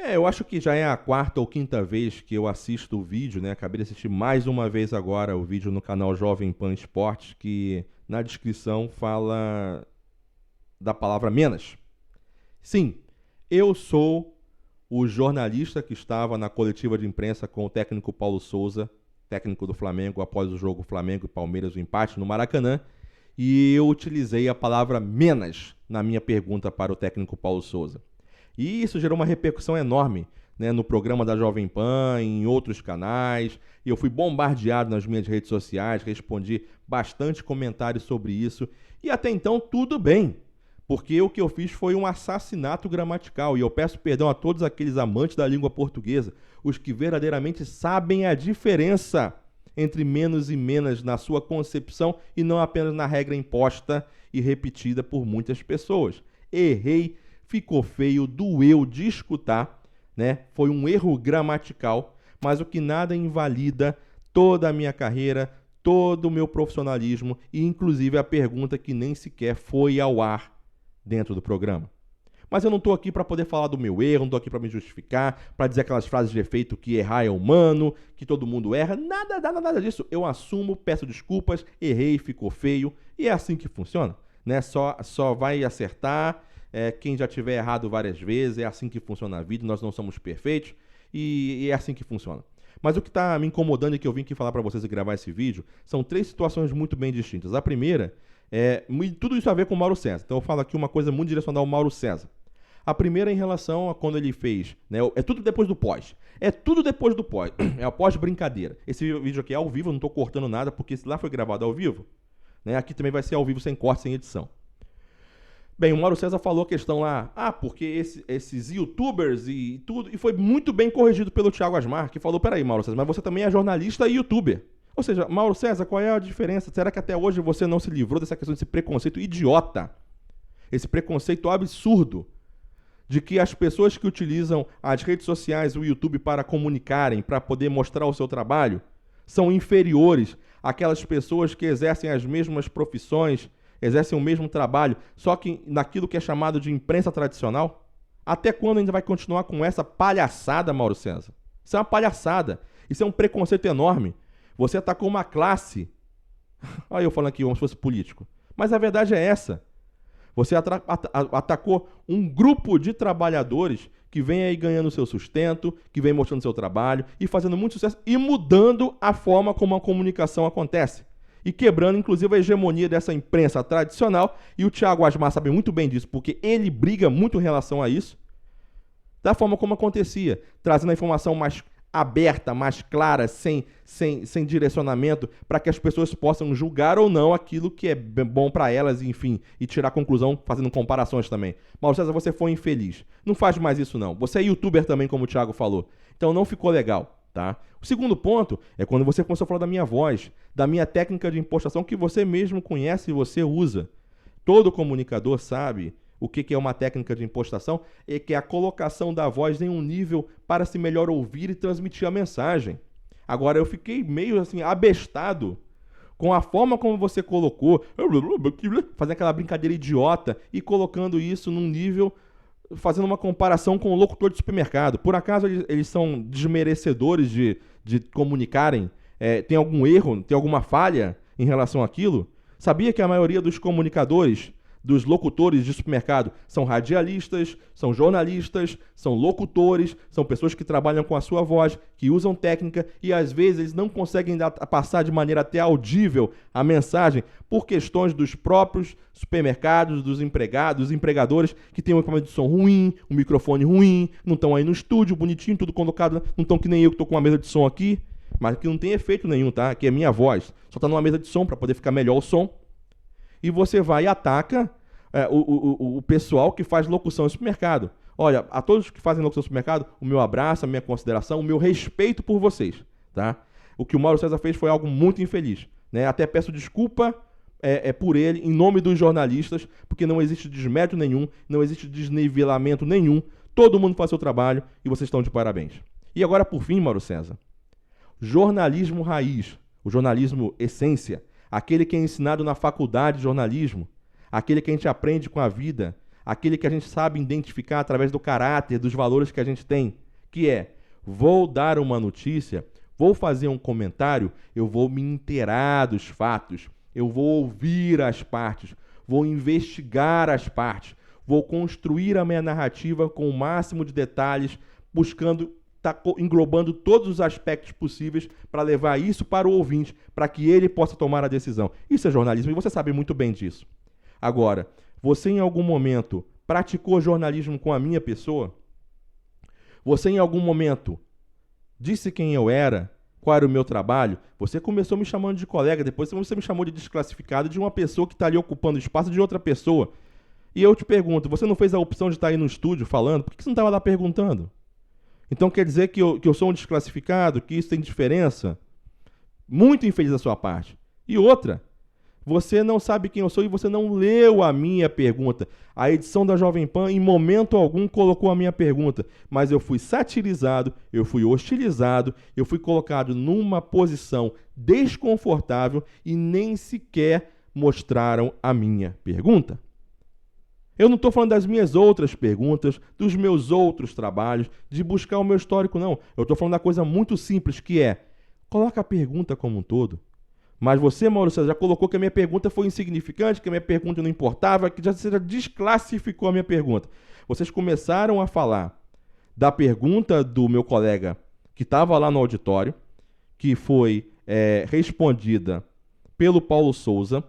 Eu acho que já é a quarta ou quinta vez que eu assisto o vídeo, né? Acabei de assistir mais uma vez agora o vídeo no canal Jovem Pan Esportes, que na descrição fala da palavra menos. Sim, eu sou o jornalista que estava na coletiva de imprensa com o técnico Paulo Souza, técnico do Flamengo, após o jogo Flamengo e Palmeiras, o empate no Maracanã, e eu utilizei a palavra menos na minha pergunta para o técnico Paulo Souza. E isso gerou uma repercussão enorme, né, no programa da Jovem Pan, em outros canais, e eu fui bombardeado nas minhas redes sociais, respondi bastante comentários sobre isso, e até então tudo bem, porque o que eu fiz foi um assassinato gramatical, e eu peço perdão a todos aqueles amantes da língua portuguesa, os que verdadeiramente sabem a diferença entre menos e menos na sua concepção e não apenas na regra imposta e repetida por muitas pessoas. Errei, ficou feio, doeu de escutar, né? Foi um erro gramatical, mas o que nada invalida toda a minha carreira, todo o meu profissionalismo e inclusive a pergunta que nem sequer foi ao ar dentro do programa. Mas eu não estou aqui para poder falar do meu erro, não estou aqui para me justificar, para dizer aquelas frases de efeito que errar é humano, que todo mundo erra, nada disso. Eu assumo, peço desculpas, errei, ficou feio, e é assim que funciona, né? Só vai acertar quem já tiver errado várias vezes, é assim que funciona a vida, nós não somos perfeitos, e é assim que funciona. Mas o que está me incomodando e que eu vim aqui falar para vocês e gravar esse vídeo são três situações muito bem distintas. A primeira tudo isso a ver com o Mauro César. Então eu falo aqui uma coisa muito direcionada ao Mauro César. A primeira em relação a quando ele fez, né? É tudo depois do pós. É tudo depois do pós. É a pós-brincadeira. Esse vídeo aqui é ao vivo, eu não estou cortando nada, porque esse lá foi gravado ao vivo, né? Aqui também vai ser ao vivo, sem corte, sem edição. Bem, o Mauro César falou a questão lá, porque esses youtubers e tudo, e foi muito bem corrigido pelo Thiago Asmar, que falou, peraí, Mauro César, mas você também é jornalista e youtuber. Ou seja, Mauro César, qual é a diferença? Será que até hoje você não se livrou dessa questão desse preconceito idiota? Esse preconceito absurdo de que as pessoas que utilizam as redes sociais, o YouTube, para comunicarem, para poder mostrar o seu trabalho, são inferiores àquelas pessoas que exercem as mesmas profissões, exercem o mesmo trabalho, só que naquilo que é chamado de imprensa tradicional? Até quando a gente vai continuar com essa palhaçada, Mauro César? Isso é uma palhaçada. Isso é um preconceito enorme. Você atacou uma classe. Olha eu falando aqui como se fosse político. Mas a verdade é essa. Você atacou um grupo de trabalhadores que vem aí ganhando seu sustento, que vem mostrando seu trabalho e fazendo muito sucesso e mudando a forma como a comunicação acontece. E quebrando, inclusive, a hegemonia dessa imprensa tradicional. E o Thiago Asmar sabe muito bem disso, porque ele briga muito em relação a isso. Da forma como acontecia, trazendo a informação mais aberta, mais clara, sem direcionamento, para que as pessoas possam julgar ou não aquilo que é bom para elas, enfim, e tirar conclusão fazendo comparações também. Mauro César, você foi infeliz. Não faz mais isso não. Você é youtuber também, como o Thiago falou. Então não ficou legal, tá? O segundo ponto é quando você começou a falar da minha voz, da minha técnica de impostação que você mesmo conhece e você usa. Todo comunicador sabe o que é uma técnica de impostação, é que é a colocação da voz em um nível para se melhor ouvir e transmitir a mensagem. Agora, eu fiquei meio assim, abestado com a forma como você colocou, fazendo aquela brincadeira idiota e colocando isso num nível, fazendo uma comparação com o locutor de supermercado. Por acaso eles são desmerecedores de comunicarem? Tem algum erro, tem alguma falha em relação àquilo? Sabia que a maioria dos comunicadores, dos locutores de supermercado, são radialistas, são jornalistas, são locutores, são pessoas que trabalham com a sua voz, que usam técnica e às vezes eles não conseguem passar de maneira até audível a mensagem por questões dos próprios supermercados, dos empregados, dos empregadores que têm um equipamento de som ruim, um microfone ruim, não estão aí no estúdio, bonitinho, tudo colocado, não estão que nem eu que estou com uma mesa de som aqui, mas que não tem efeito nenhum, tá? Que é minha voz, só está numa mesa de som para poder ficar melhor o som. E você vai e ataca o pessoal que faz locução em supermercado. Olha, a todos que fazem locução em supermercado, o meu abraço, a minha consideração, o meu respeito por vocês, tá? O que o Mauro César fez foi algo muito infeliz, né? Até peço desculpa por ele, em nome dos jornalistas, porque não existe desmérito nenhum, não existe desnivelamento nenhum, todo mundo faz seu trabalho e vocês estão de parabéns. E agora, por fim, Mauro César, jornalismo raiz, o jornalismo essência, aquele que é ensinado na faculdade de jornalismo, aquele que a gente aprende com a vida, aquele que a gente sabe identificar através do caráter, dos valores que a gente tem, que é: vou dar uma notícia, vou fazer um comentário, eu vou me inteirar dos fatos, eu vou ouvir as partes, vou investigar as partes, vou construir a minha narrativa com o máximo de detalhes, buscando, englobando todos os aspectos possíveis para levar isso para o ouvinte, para que ele possa tomar a decisão. Isso é jornalismo e você sabe muito bem disso. Agora, você em algum momento praticou jornalismo com a minha pessoa? Você em algum momento disse quem eu era, qual era o meu trabalho? Você começou me chamando de colega, depois você me chamou de desclassificado de uma pessoa que está ali ocupando o espaço de outra pessoa. E eu te pergunto, você não fez a opção de estar aí no estúdio falando? Por que você não estava lá perguntando? Então quer dizer que eu sou um desclassificado, que isso tem diferença? Muito infeliz da sua parte. E outra, você não sabe quem eu sou e você não leu a minha pergunta. A edição da Jovem Pan, em momento algum, colocou a minha pergunta. Mas eu fui satirizado, eu fui hostilizado, eu fui colocado numa posição desconfortável e nem sequer mostraram a minha pergunta. Eu não estou falando das minhas outras perguntas, dos meus outros trabalhos, de buscar o meu histórico, não. Eu estou falando da coisa muito simples, que é: coloca a pergunta como um todo. Mas você, Mauro César, já colocou que a minha pergunta foi insignificante, que a minha pergunta não importava, que você já desclassificou a minha pergunta. Vocês começaram a falar da pergunta do meu colega que estava lá no auditório, que foi respondida pelo Paulo Souza,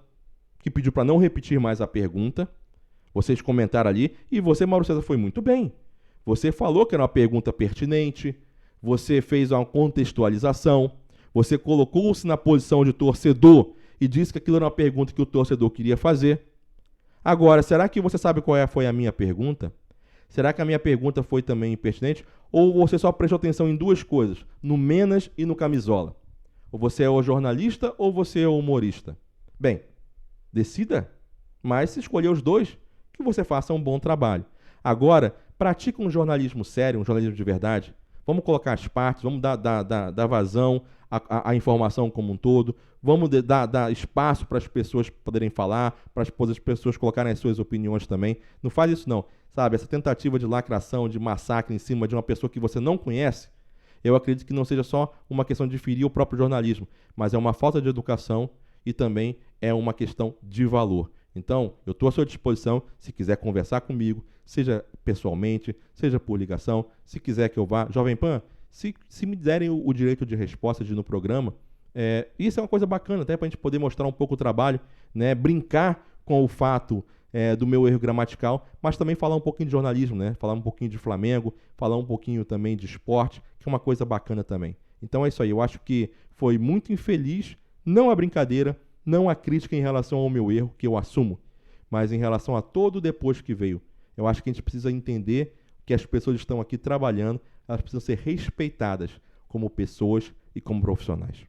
que pediu para não repetir mais a pergunta. Vocês comentaram ali, e você, Mauro César, foi muito bem. Você falou que era uma pergunta pertinente, você fez uma contextualização, você colocou-se na posição de torcedor e disse que aquilo era uma pergunta que o torcedor queria fazer. Agora, será que você sabe qual foi a minha pergunta? Será que a minha pergunta foi também pertinente? Ou você só prestou atenção em duas coisas, no Menas e no Camisola? Ou você é o jornalista ou você é o humorista? Bem, decida, mas se escolher os dois, que você faça um bom trabalho. Agora, pratique um jornalismo sério, um jornalismo de verdade. Vamos colocar as partes, vamos dar vazão à informação como um todo, vamos dar espaço para as pessoas poderem falar, para as pessoas colocarem as suas opiniões também. Não faz isso não, sabe? Essa tentativa de lacração, de massacre em cima de uma pessoa que você não conhece, eu acredito que não seja só uma questão de ferir o próprio jornalismo, mas é uma falta de educação e também é uma questão de valor. Então, eu estou à sua disposição, se quiser conversar comigo, seja pessoalmente, seja por ligação, se quiser que eu vá. Jovem Pan, se me derem o direito de resposta de ir no programa, isso é uma coisa bacana, até para a gente poder mostrar um pouco o trabalho, né? Brincar com o fato do meu erro gramatical, mas também falar um pouquinho de jornalismo, né? Falar um pouquinho de Flamengo, falar um pouquinho também de esporte, que é uma coisa bacana também. Então é isso aí, eu acho que foi muito infeliz, não a brincadeira, não a crítica em relação ao meu erro, que eu assumo, mas em relação a todo depois que veio. Eu acho que a gente precisa entender que as pessoas estão aqui trabalhando, elas precisam ser respeitadas como pessoas e como profissionais.